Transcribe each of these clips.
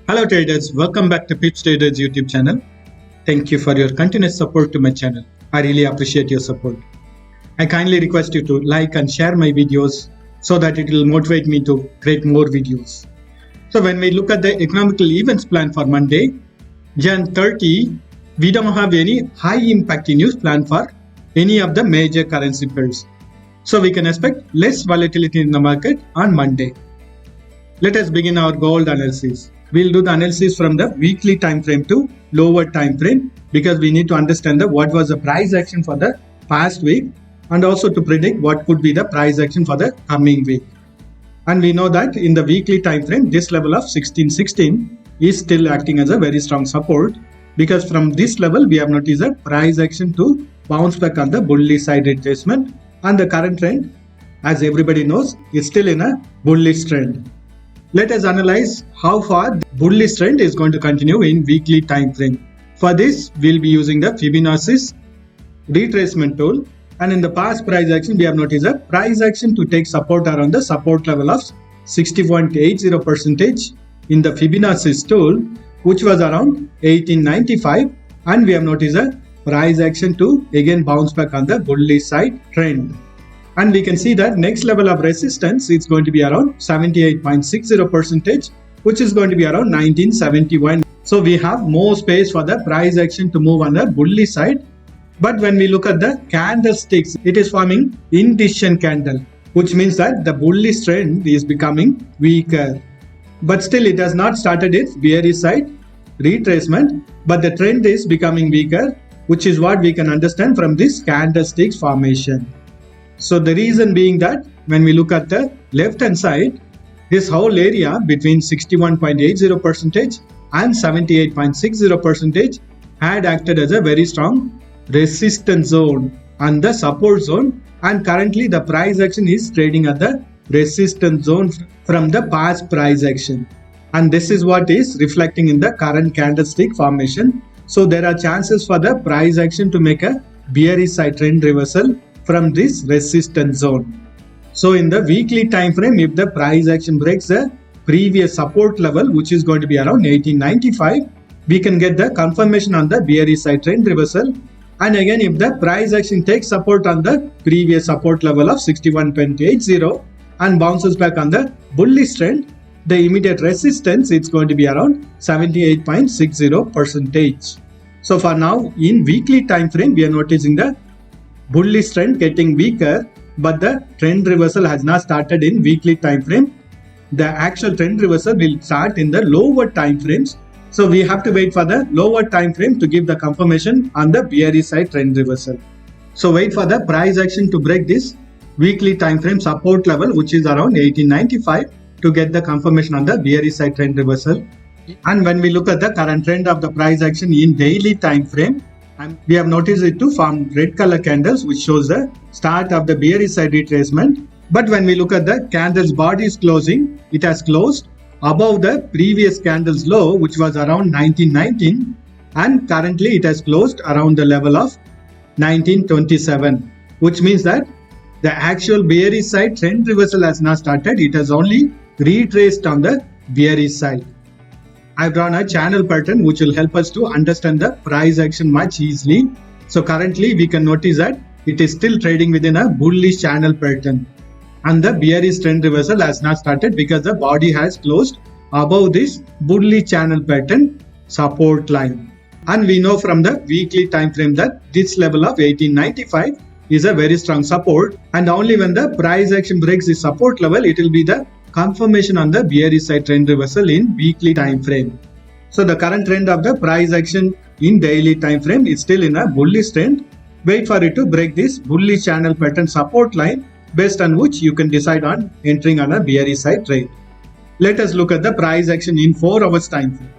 Hello traders, welcome back to PipsTraders YouTube channel. Thank you for your continuous support to my channel. I really appreciate your support. I kindly request you to like and share my videos so that it will motivate me to create more videos. So when we look at the economical events plan for Monday, Jan 30, we don't have any high impact news plan for any of the major currency pairs. So we can expect less volatility in the market on Monday. Let us begin our gold analysis. We'll do the analysis from the weekly time frame to lower time frame because we need to understand what was the price action for the past week and also to predict what could be the price action for the coming week. And we know that in the weekly time frame, this level of 1616 is still acting as a very strong support because from this level we have noticed a price action to bounce back on the bullish side retracement, and the current trend, as everybody knows, is still in a bullish trend. Let us analyze how far the bullish trend is going to continue in weekly time frame. For this, we'll be using the Fibonacci retracement tool, and in the past price action we have noticed a price action to take support around the support level of 60.80% in the Fibonacci tool, which was around 1895, and we have noticed a price action to again bounce back on the bullish side trend. And we can see that next level of resistance is going to be around 78.60%, which is going to be around 1971. So we have more space for the price action to move on the bullish side. But when we look at the candlesticks, it is forming indecision candle, which means that the bullish trend is becoming weaker. But still it has not started its bearish side retracement, but the trend is becoming weaker, which is what we can understand from this candlesticks formation. So the reason being that when we look at the left hand side, this whole area between 61.80% and 78.60% had acted as a very strong resistance zone and the support zone, and currently the price action is trading at the resistance zone from the past price action, and this is what is reflecting in the current candlestick formation. So there are chances for the price action to make a bearish side trend reversal from this resistance zone. So in the weekly time frame, if the price action breaks the previous support level, which is going to be around 1895, we can get the confirmation on the bearish side trend reversal. And again, if the price action takes support on the previous support level of 61.80 and bounces back on the bullish trend, the immediate resistance is going to be around 78.60%. So for now, in weekly time frame, we are noticing the bullish trend getting weaker, but the trend reversal has not started in weekly time frame. The actual trend reversal will start in the lower time frames. So we have to wait for the lower time frame to give the confirmation on the bearish side trend reversal. So wait for the price action to break this weekly time frame support level, which is around 1895, to get the confirmation on the bearish side trend reversal. And when we look at the current trend of the price action in daily time frame, and we have noticed it to form red color candles, which shows the start of the bearish side retracement. But when we look at the candle's body's closing, it has closed above the previous candle's low, which was around 1919, and currently it has closed around the level of 1927, which means that the actual bearish side trend reversal has not started. It has only retraced on the bearish side. I've drawn a channel pattern which will help us to understand the price action much easily. So currently we can notice that it is still trading within a bullish channel pattern, and the bearish trend reversal has not started because the body has closed above this bullish channel pattern support line. And we know from the weekly time frame that this level of 1895 is a very strong support, and only when the price action breaks this support level, it will be the confirmation on the bearish side trend reversal in weekly time frame. So the current trend of the price action in daily time frame is still in a bullish trend. Wait for it to break this bullish channel pattern support line, based on which you can decide on entering on a bearish side trade. Let us look at the price action in 4 hours time frame.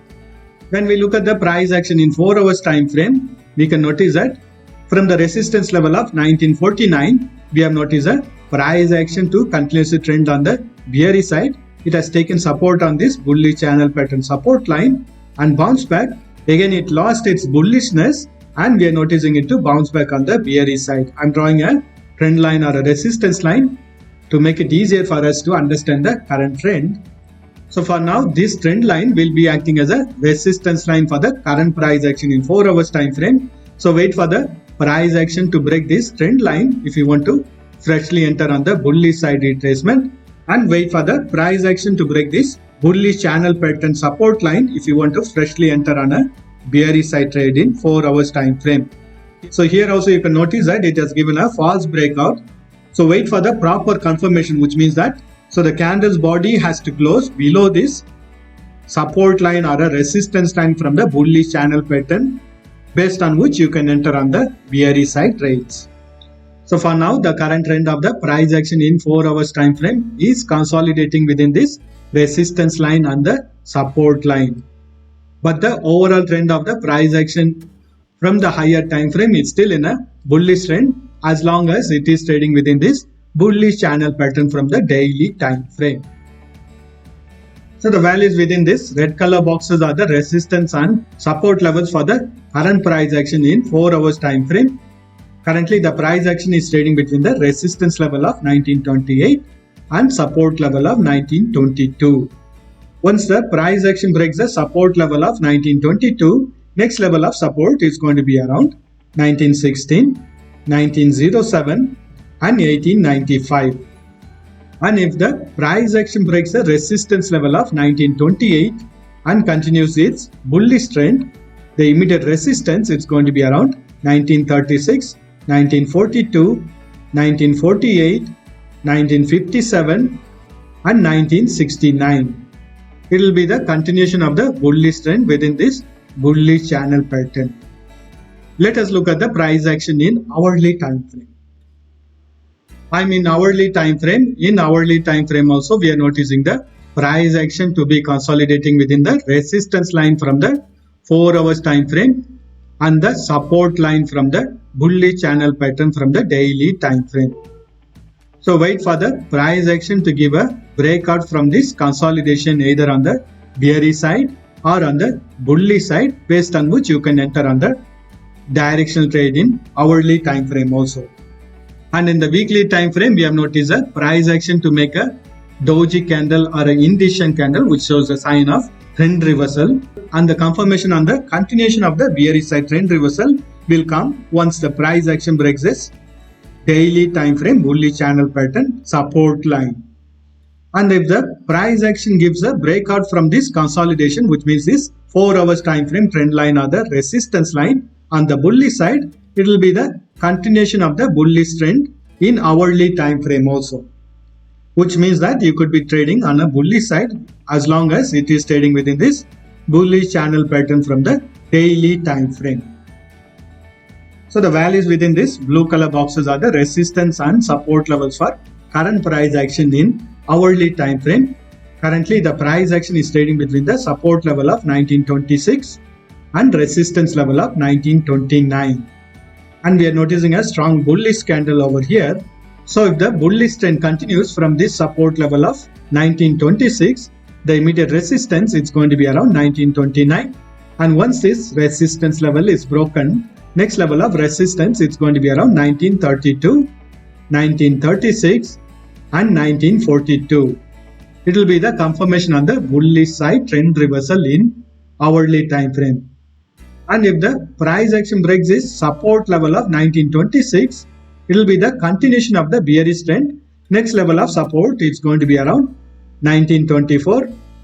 When we look at the price action in 4 hours time frame, we can notice that from the resistance level of 1949, we have noticed a price action to continuously trend on the bearish side. It has taken support on this bullish channel pattern support line and bounced back. Again, it lost its bullishness and we are noticing it to bounce back on the bearish side. I'm drawing a trend line or a resistance line to make it easier for us to understand the current trend. So for now, this trend line will be acting as a resistance line for the current price action in 4 hours time frame. So wait for the price action to break this trend line if you want to freshly enter on the bullish side retracement, and wait for the price action to break this bullish channel pattern support line if you want to freshly enter on a bearish side trade in 4 hours time frame. So here also you can notice that it has given a false breakout. So wait for the proper confirmation, which means that so the candle's body has to close below this support line or a resistance line from the bullish channel pattern, based on which you can enter on the bearish side trades. So for now, the current trend of the price action in 4 hours time frame is consolidating within this resistance line and the support line. But the overall trend of the price action from the higher time frame is still in a bullish trend as long as it is trading within this bullish channel pattern from the daily time frame. So the values within this red color boxes are the resistance and support levels for the current price action in 4 hours time frame. Currently the price action is trading between the resistance level of 1928 and support level of 1922. Once the price action breaks the support level of 1922, next level of support is going to be around 1916, 1907 and 1895. And if the price action breaks the resistance level of 1928 and continues its bullish trend, the immediate resistance is going to be around 1936, 1942, 1948, 1957 and 1969. It will be the continuation of the bullish trend within this bullish channel pattern. Let us look at the price action in hourly time frame. In hourly time frame. In hourly time frame also we are noticing the price action to be consolidating within the resistance line from the 4 hours time frame and the support line from the bullish channel pattern from the daily time frame. So wait for the price action to give a breakout from this consolidation either on the bearish side or on the bullish side, based on which you can enter on the directional trade in hourly time frame also. And in the weekly time frame, we have noticed a price action to make a doji candle or an indecision candle, which shows a sign of trend reversal, and the confirmation on the continuation of the bearish side trend reversal will come once the price action breaks this daily time frame bullish channel pattern support line. And if the price action gives a breakout from this consolidation, which means this 4 hours time frame trend line or the resistance line on the bullish side, it will be the continuation of the bullish trend in hourly time frame also, which means that you could be trading on a bullish side as long as it is trading within this bullish channel pattern from the daily time frame. So the values within this blue color boxes are the resistance and support levels for current price action in hourly time frame. Currently the price action is trading between the support level of 1926 and resistance level of 1929. And we are noticing a strong bullish candle over here. So if the bullish trend continues from this support level of 1926, the immediate resistance is going to be around 1929. And once this resistance level is broken, next level of resistance is going to be around 1932, 1936 and 1942. It will be the confirmation on the bullish side trend reversal in hourly time frame. And if the price action breaks this support level of 1926, it will be the continuation of the bearish trend. Next level of support is going to be around 1924,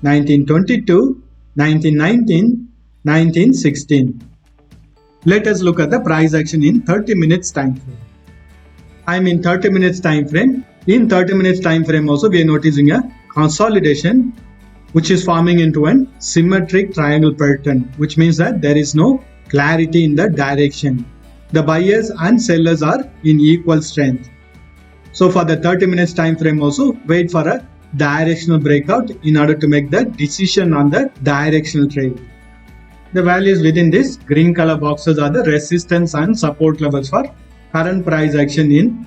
1922, 1919, 1916. Let us look at the price action in 30 minutes time frame. In 30 minutes time frame. In 30 minutes time frame also we are noticing a consolidation which is forming into a symmetric triangle pattern, which means that there is no clarity in the direction. The buyers and sellers are in equal strength. So for the 30 minutes time frame also wait for a directional breakout in order to make the decision on the directional trade. The values within this green color boxes are the resistance and support levels for current price action in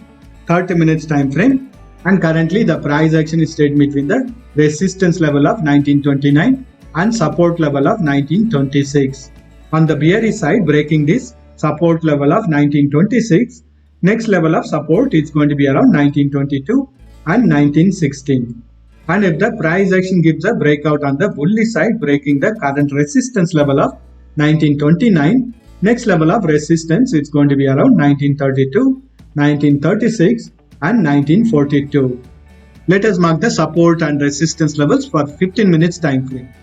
30 minutes time frame. And currently the price action is trading between the resistance level of 1929 and support level of 1926. On the bearish side, breaking this support level of 1926, next level of support is going to be around 1922 and 1916. And if the price action gives a breakout on the bullish side, breaking the current resistance level of 1929, next level of resistance is going to be around 1932, 1936 and 1942. Let us mark the support and resistance levels for 15 minutes time frame.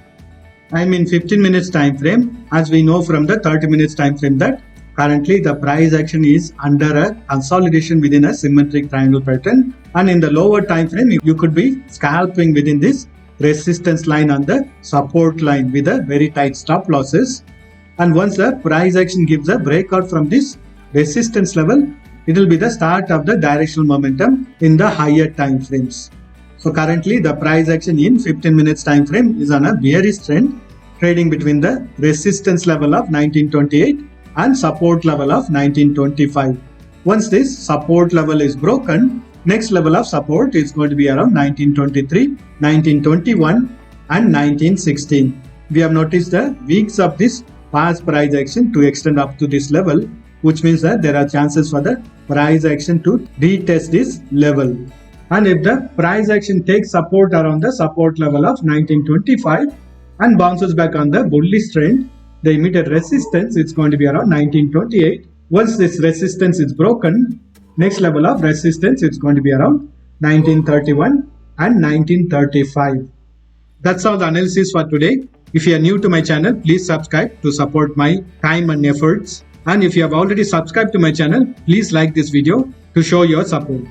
I mean 15 minutes time frame, as we know from the 30 minutes time frame that currently the price action is under a consolidation within a symmetric triangle pattern, and in the lower time frame you could be scalping within this resistance line on the support line with a very tight stop losses. And once the price action gives a breakout from this resistance level, it will be the start of the directional momentum in the higher time frames. So currently the price action in 15 minutes time frame is on a bearish trend, trading between the resistance level of 1928 and support level of 1925. Once this support level is broken, next level of support is going to be around 1923, 1921 and 1916. We have noticed the weeks of this past price action to extend up to this level, which means that there are chances for the price action to retest this level. And if the price action takes support around the support level of 1925 and bounces back on the bullish trend, the immediate resistance is going to be around 1928. Once this resistance is broken, next level of resistance is going to be around 1931 and 1935. That's all the analysis for today. If you are new to my channel, please subscribe to support my time and efforts. And if you have already subscribed to my channel, please like this video to show your support.